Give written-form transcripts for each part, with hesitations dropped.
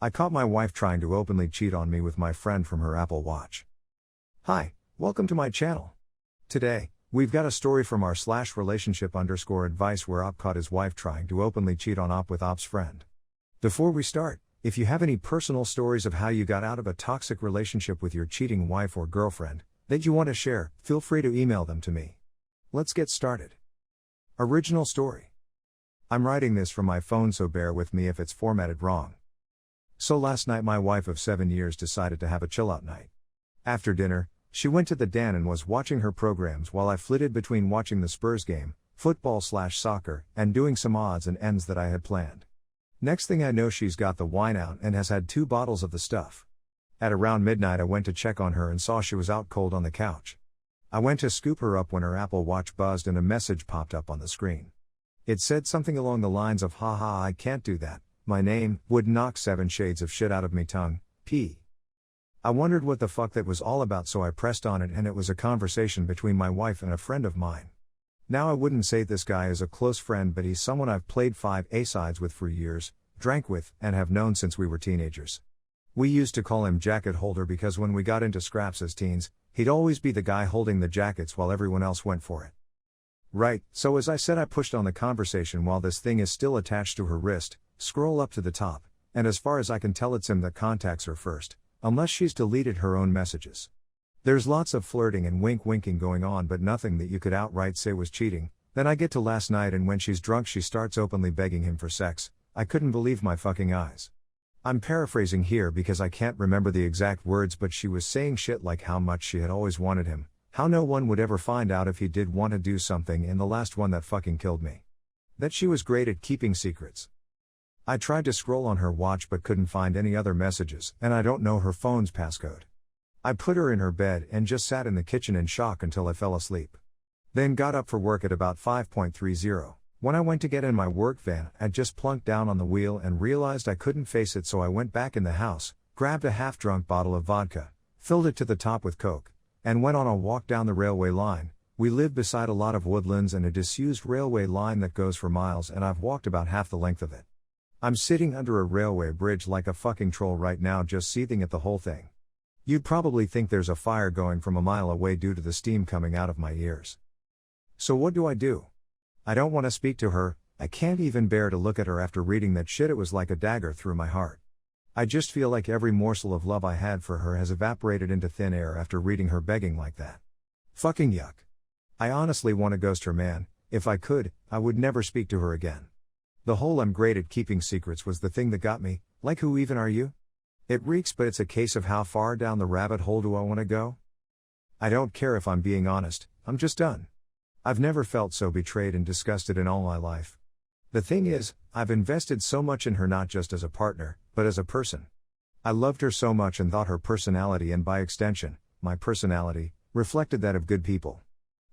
I caught my wife trying to openly cheat on me with my friend from her Apple Watch. Hi, welcome to my channel. Today, we've got a story from our /relationship_advice where Op caught his wife trying to openly cheat on Op with Op's friend. Before we start, if you have any personal stories of how you got out of a toxic relationship with your cheating wife or girlfriend that you want to share, feel free to email them to me. Let's get started. Original story. I'm writing this from my phone, so bear with me if it's formatted wrong. So last night my wife of 7 years decided to have a chill-out night. After dinner, she went to the den and was watching her programs while I flitted between watching the Spurs game, football/soccer, and doing some odds and ends that I had planned. Next thing I know, she's got the wine out and has had 2 bottles of the stuff. At around midnight I went to check on her and saw she was out cold on the couch. I went to scoop her up when her Apple Watch buzzed and a message popped up on the screen. It said something along the lines of haha, I can't do that, my name would knock 7 shades of shit out of me tongue, p. I wondered what the fuck that was all about, so I pressed on it and it was a conversation between my wife and a friend of mine. Now I wouldn't say this guy is a close friend, but he's someone I've played 5 A-sides with for years, drank with, and have known since we were teenagers. We used to call him Jacket Holder because when we got into scraps as teens, he'd always be the guy holding the jackets while everyone else went for it. Right, so as I said, I pushed on the conversation while this thing is still attached to her wrist, scroll up to the top, and as far as I can tell it's him that contacts her first, unless she's deleted her own messages. There's lots of flirting and wink-winking going on, but nothing that you could outright say was cheating. Then I get to last night and when she's drunk she starts openly begging him for sex. I couldn't believe my fucking eyes. I'm paraphrasing here because I can't remember the exact words, but she was saying shit like how much she had always wanted him, how no one would ever find out if he did want to do something, and the last one that fucking killed me, that she was great at keeping secrets. I tried to scroll on her watch but couldn't find any other messages, and I don't know her phone's passcode. I put her in her bed and just sat in the kitchen in shock until I fell asleep. Then got up for work at about 5:30. When I went to get in my work van, I'd just plunked down on the wheel and realized I couldn't face it, so I went back in the house, grabbed a half-drunk bottle of vodka, filled it to the top with Coke, and went on a walk down the railway line. We live beside a lot of woodlands and a disused railway line that goes for miles, and I've walked about half the length of it. I'm sitting under a railway bridge like a fucking troll right now, just seething at the whole thing. You'd probably think there's a fire going from a mile away due to the steam coming out of my ears. So what do? I don't want to speak to her, I can't even bear to look at her after reading that shit. It was like a dagger through my heart. I just feel like every morsel of love I had for her has evaporated into thin air after reading her begging like that. Fucking yuck. I honestly want to ghost her, man. If I could, I would never speak to her again. The whole I'm great at keeping secrets was the thing that got me, like who even are you? It reeks, but it's a case of how far down the rabbit hole do I want to go? I don't care if I'm being honest, I'm just done. I've never felt so betrayed and disgusted in all my life. The thing is, I've invested so much in her, not just as a partner, but as a person. I loved her so much and thought her personality, and by extension, my personality, reflected that of good people.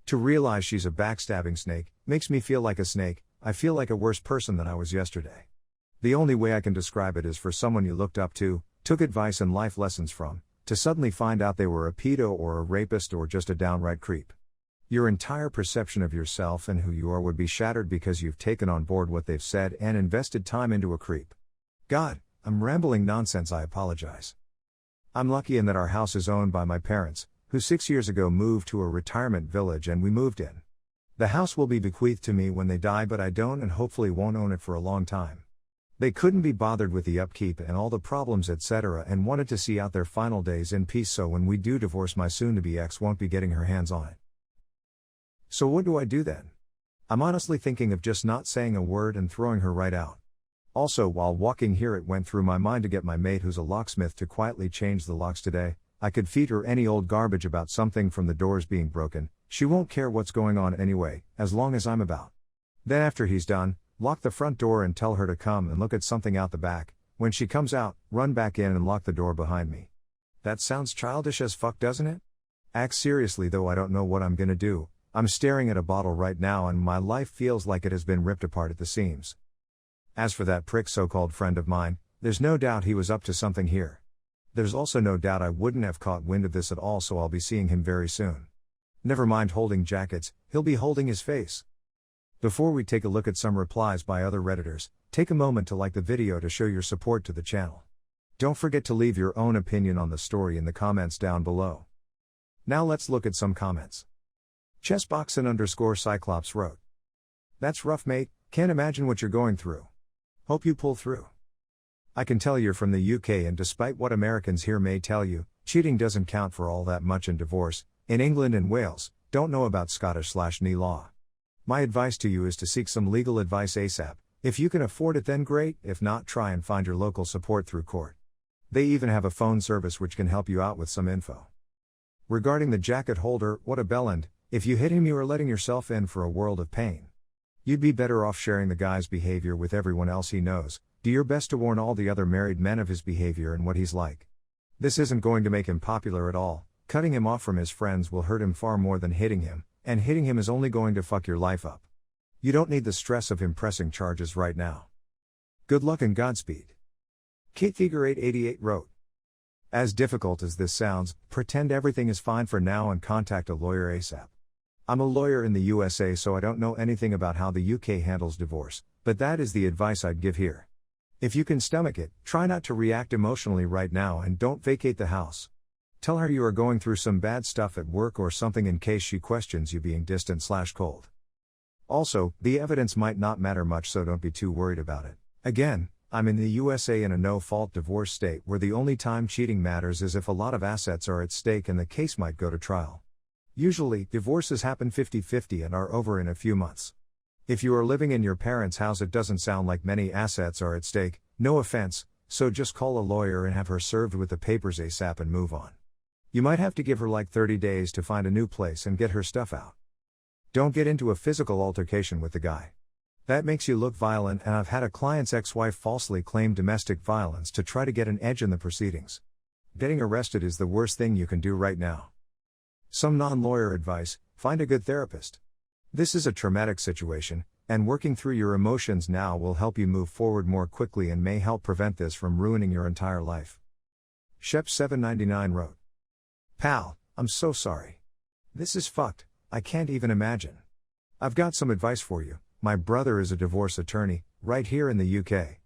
To realize she's a backstabbing snake, makes me feel like a snake. I feel like a worse person than I was yesterday. The only way I can describe it is for someone you looked up to, took advice and life lessons from, to suddenly find out they were a pedo or a rapist or just a downright creep. Your entire perception of yourself and who you are would be shattered because you've taken on board what they've said and invested time into a creep. God, I'm rambling nonsense, I apologize. I'm lucky in that our house is owned by my parents, who 6 years ago moved to a retirement village and we moved in. The house will be bequeathed to me when they die, but I don't and hopefully won't own it for a long time. They couldn't be bothered with the upkeep and all the problems etc. and wanted to see out their final days in peace, so when we do divorce my soon-to-be ex won't be getting her hands on it. So what do I do then? I'm honestly thinking of just not saying a word and throwing her right out. Also, while walking here it went through my mind to get my mate who's a locksmith to quietly change the locks today. I could feed her any old garbage about something from the doors being broken. She won't care what's going on anyway, as long as I'm about. Then after he's done, lock the front door and tell her to come and look at something out the back. When she comes out, run back in and lock the door behind me. That sounds childish as fuck, doesn't it? Act seriously though, I don't know what I'm gonna do. I'm staring at a bottle right now and my life feels like it has been ripped apart at the seams. As for that prick so-called friend of mine, there's no doubt he was up to something here. There's also no doubt I wouldn't have caught wind of this at all, so I'll be seeing him very soon. Never mind holding jackets, he'll be holding his face. Before we take a look at some replies by other Redditors, take a moment to like the video to show your support to the channel. Don't forget to leave your own opinion on the story in the comments down below. Now let's look at some comments. Chessboxin_Cyclops wrote, "That's rough, mate, can't imagine what you're going through. Hope you pull through. I can tell you're from the UK, and despite what Americans here may tell you, cheating doesn't count for all that much in divorce. In England and Wales, don't know about Scottish/NE law. My advice to you is to seek some legal advice ASAP. If you can afford it, then great, if not, try and find your local support through court. They even have a phone service which can help you out with some info." Regarding the jacket holder, what a bellend. If you hit him, you are letting yourself in for a world of pain. You'd be better off sharing the guy's behavior with everyone else he knows. Do your best to warn all the other married men of his behavior and what he's like. This isn't going to make him popular at all. Cutting him off from his friends will hurt him far more than hitting him, and hitting him is only going to fuck your life up. You don't need the stress of him pressing charges right now. Good luck and Godspeed. Kate Thieger 888 wrote, "As difficult as this sounds, pretend everything is fine for now and contact a lawyer ASAP. I'm a lawyer in the USA, so I don't know anything about how the UK handles divorce, but that is the advice I'd give here. If you can stomach it, try not to react emotionally right now and don't vacate the house. Tell her you are going through some bad stuff at work or something in case she questions you being distant/cold. Also, the evidence might not matter much, so don't be too worried about it. Again, I'm in the USA in a no-fault divorce state where the only time cheating matters is if a lot of assets are at stake and the case might go to trial. Usually, divorces happen 50-50 and are over in a few months. If you are living in your parents' house, it doesn't sound like many assets are at stake, no offense, so just call a lawyer and have her served with the papers ASAP and move on. You might have to give her like 30 days to find a new place and get her stuff out. Don't get into a physical altercation with the guy. That makes you look violent, and I've had a client's ex-wife falsely claim domestic violence to try to get an edge in the proceedings. Getting arrested is the worst thing you can do right now. Some non-lawyer advice: find a good therapist. This is a traumatic situation, and working through your emotions now will help you move forward more quickly and may help prevent this from ruining your entire life." Shep799 wrote, "Pal, I'm so sorry. This is fucked, I can't even imagine. I've got some advice for you. My brother is a divorce attorney, right here in the UK.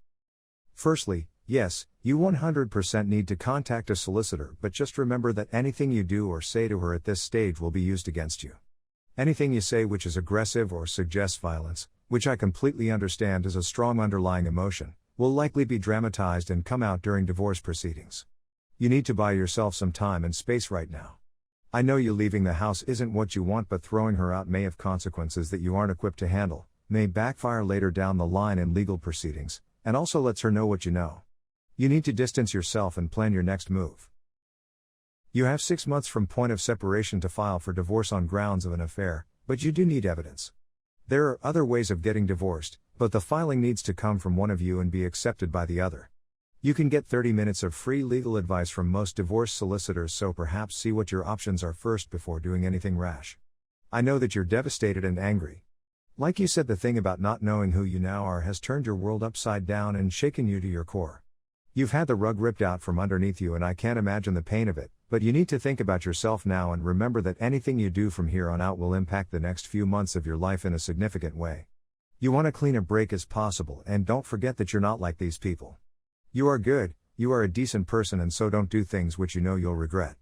Firstly, yes, you 100% need to contact a solicitor, but just remember that anything you do or say to her at this stage will be used against you. Anything you say which is aggressive or suggests violence, which I completely understand is a strong underlying emotion, will likely be dramatized and come out during divorce proceedings. You need to buy yourself some time and space right now. I know you leaving the house isn't what you want, but throwing her out may have consequences that you aren't equipped to handle, may backfire later down the line in legal proceedings, and also lets her know what you know. You need to distance yourself and plan your next move. You have 6 months from point of separation to file for divorce on grounds of an affair, but you do need evidence. There are other ways of getting divorced, but the filing needs to come from one of you and be accepted by the other. You can get 30 minutes of free legal advice from most divorce solicitors, so perhaps see what your options are first before doing anything rash. I know that you're devastated and angry. Like you said, the thing about not knowing who you now are has turned your world upside down and shaken you to your core. You've had the rug ripped out from underneath you, and I can't imagine the pain of it, but you need to think about yourself now and remember that anything you do from here on out will impact the next few months of your life in a significant way. You want to clean a break as possible, and don't forget that you're not like these people. You are good, you are a decent person, and so don't do things which you know you'll regret.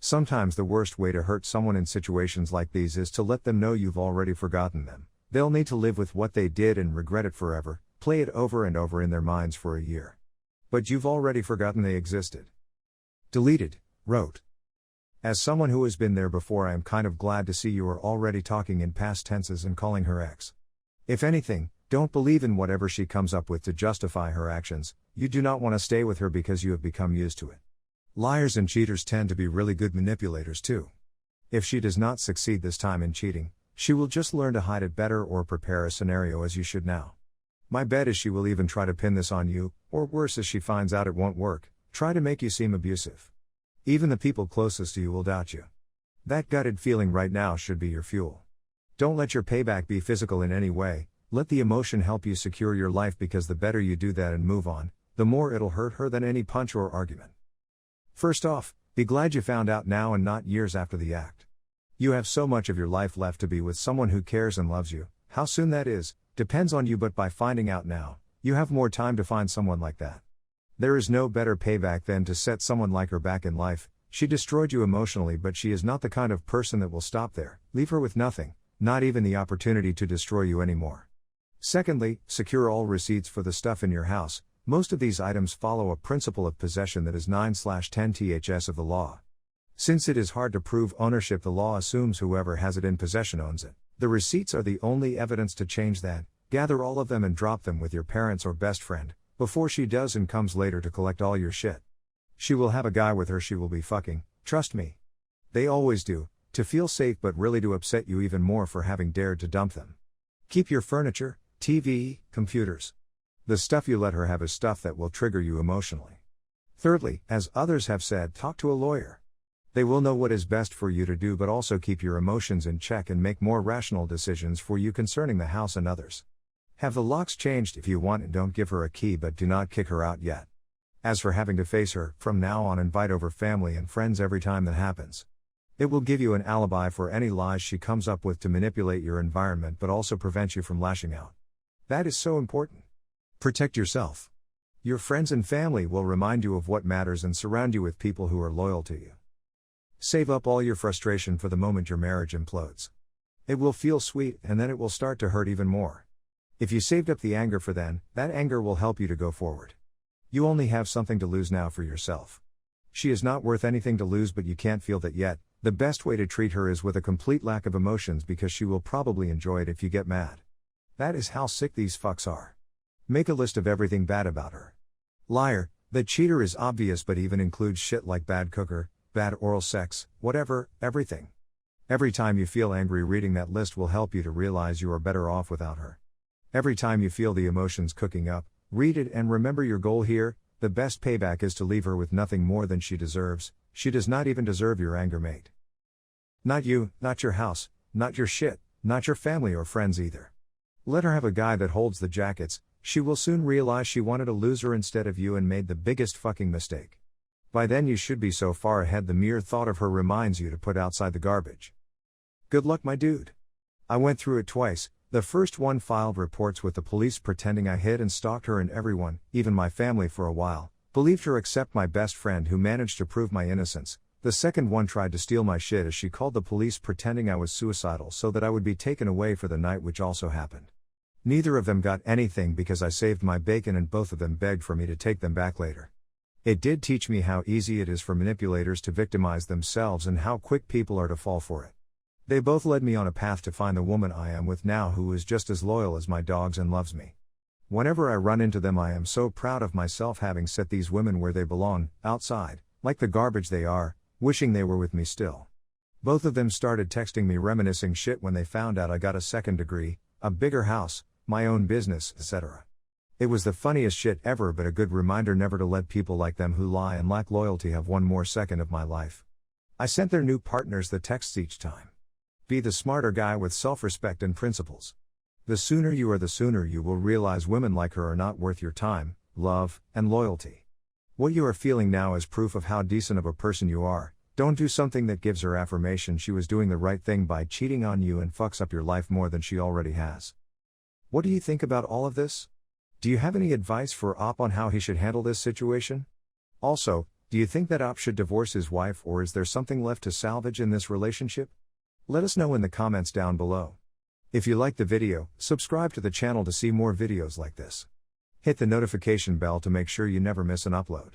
Sometimes the worst way to hurt someone in situations like these is to let them know you've already forgotten them. They'll need to live with what they did and regret it forever, play it over and over in their minds for a year. But you've already forgotten they existed. Deleted, wrote, "As someone who has been there before, I am kind of glad to see you are already talking in past tenses and calling her ex. If anything, don't believe in whatever she comes up with to justify her actions. You do not want to stay with her because you have become used to it. Liars and cheaters tend to be really good manipulators too. If she does not succeed this time in cheating, she will just learn to hide it better or prepare a scenario as you should now. My bet is she will even try to pin this on you, or worse, as she finds out it won't work, try to make you seem abusive. Even the people closest to you will doubt you. That gutted feeling right now should be your fuel. Don't let your payback be physical in any way. Let the emotion help you secure your life, because the better you do that and move on, the more it'll hurt her than any punch or argument. First off, be glad you found out now and not years after the act. You have so much of your life left to be with someone who cares and loves you. How soon that is, depends on you, but by finding out now, you have more time to find someone like that. There is no better payback than to set someone like her back in life. She destroyed you emotionally, but she is not the kind of person that will stop there. Leave her with nothing, not even the opportunity to destroy you anymore. Secondly, secure all receipts for the stuff in your house. Most of these items follow a principle of possession that is 9/10 THS of the law. Since it is hard to prove ownership, the law assumes whoever has it in possession owns it. The receipts are the only evidence to change that. Gather all of them and drop them with your parents or best friend, before she does and comes later to collect all your shit. She will have a guy with her she will be fucking, trust me. They always do, to feel safe but really to upset you even more for having dared to dump them. Keep your furniture, TV, computers. The stuff you let her have is stuff that will trigger you emotionally. Thirdly, as others have said, talk to a lawyer. They will know what is best for you to do, but also keep your emotions in check and make more rational decisions for you concerning the house and others. Have the locks changed if you want, and don't give her a key, but do not kick her out yet. As for having to face her, from now on invite over family and friends every time that happens. It will give you an alibi for any lies she comes up with to manipulate your environment, but also prevent you from lashing out. That is so important. Protect yourself. Your friends and family will remind you of what matters and surround you with people who are loyal to you. Save up all your frustration for the moment your marriage implodes. It will feel sweet, and then it will start to hurt even more. If you saved up the anger for then, that anger will help you to go forward. You only have something to lose now for yourself. She is not worth anything to lose, but you can't feel that yet. The best way to treat her is with a complete lack of emotions, because she will probably enjoy it if you get mad. That is how sick these fucks are. Make a list of everything bad about her. Liar, the cheater is obvious, but even includes shit like bad cooker, bad oral sex, whatever, everything. Every time you feel angry, reading that list will help you to realize you are better off without her. Every time you feel the emotions cooking up, read it and remember your goal here. The best payback is to leave her with nothing more than she deserves. She does not even deserve your anger, mate. Not you, not your house, not your shit, not your family or friends either. Let her have a guy that holds the jackets. She will soon realize she wanted a loser instead of you and made the biggest fucking mistake. By then you should be so far ahead the mere thought of her reminds you to put outside the garbage. Good luck, my dude. I went through it twice. The first one filed reports with the police pretending I hid and stalked her, and everyone, even my family for a while, believed her except my best friend who managed to prove my innocence. The second one tried to steal my shit as she called the police pretending I was suicidal so that I would be taken away for the night, which also happened. Neither of them got anything because I saved my bacon, and both of them begged for me to take them back later. It did teach me how easy it is for manipulators to victimize themselves and how quick people are to fall for it. They both led me on a path to find the woman I am with now, who is just as loyal as my dogs and loves me. Whenever I run into them, I am so proud of myself having set these women where they belong, outside, like the garbage they are, wishing they were with me still. Both of them started texting me reminiscing shit when they found out I got a second degree, a bigger house, my own business, etc. It was the funniest shit ever, but a good reminder never to let people like them who lie and lack loyalty have one more second of my life. I sent their new partners the texts each time. Be the smarter guy with self-respect and principles. The sooner you are, the sooner you will realize women like her are not worth your time, love, and loyalty. What you are feeling now is proof of how decent of a person you are. Don't do something that gives her affirmation she was doing the right thing by cheating on you and fucks up your life more than she already has. What do you think about all of this? Do you have any advice for Op on how he should handle this situation? Also, do you think that Op should divorce his wife, or is there something left to salvage in this relationship? Let us know in the comments down below. If you liked the video, subscribe to the channel to see more videos like this. Hit the notification bell to make sure you never miss an upload.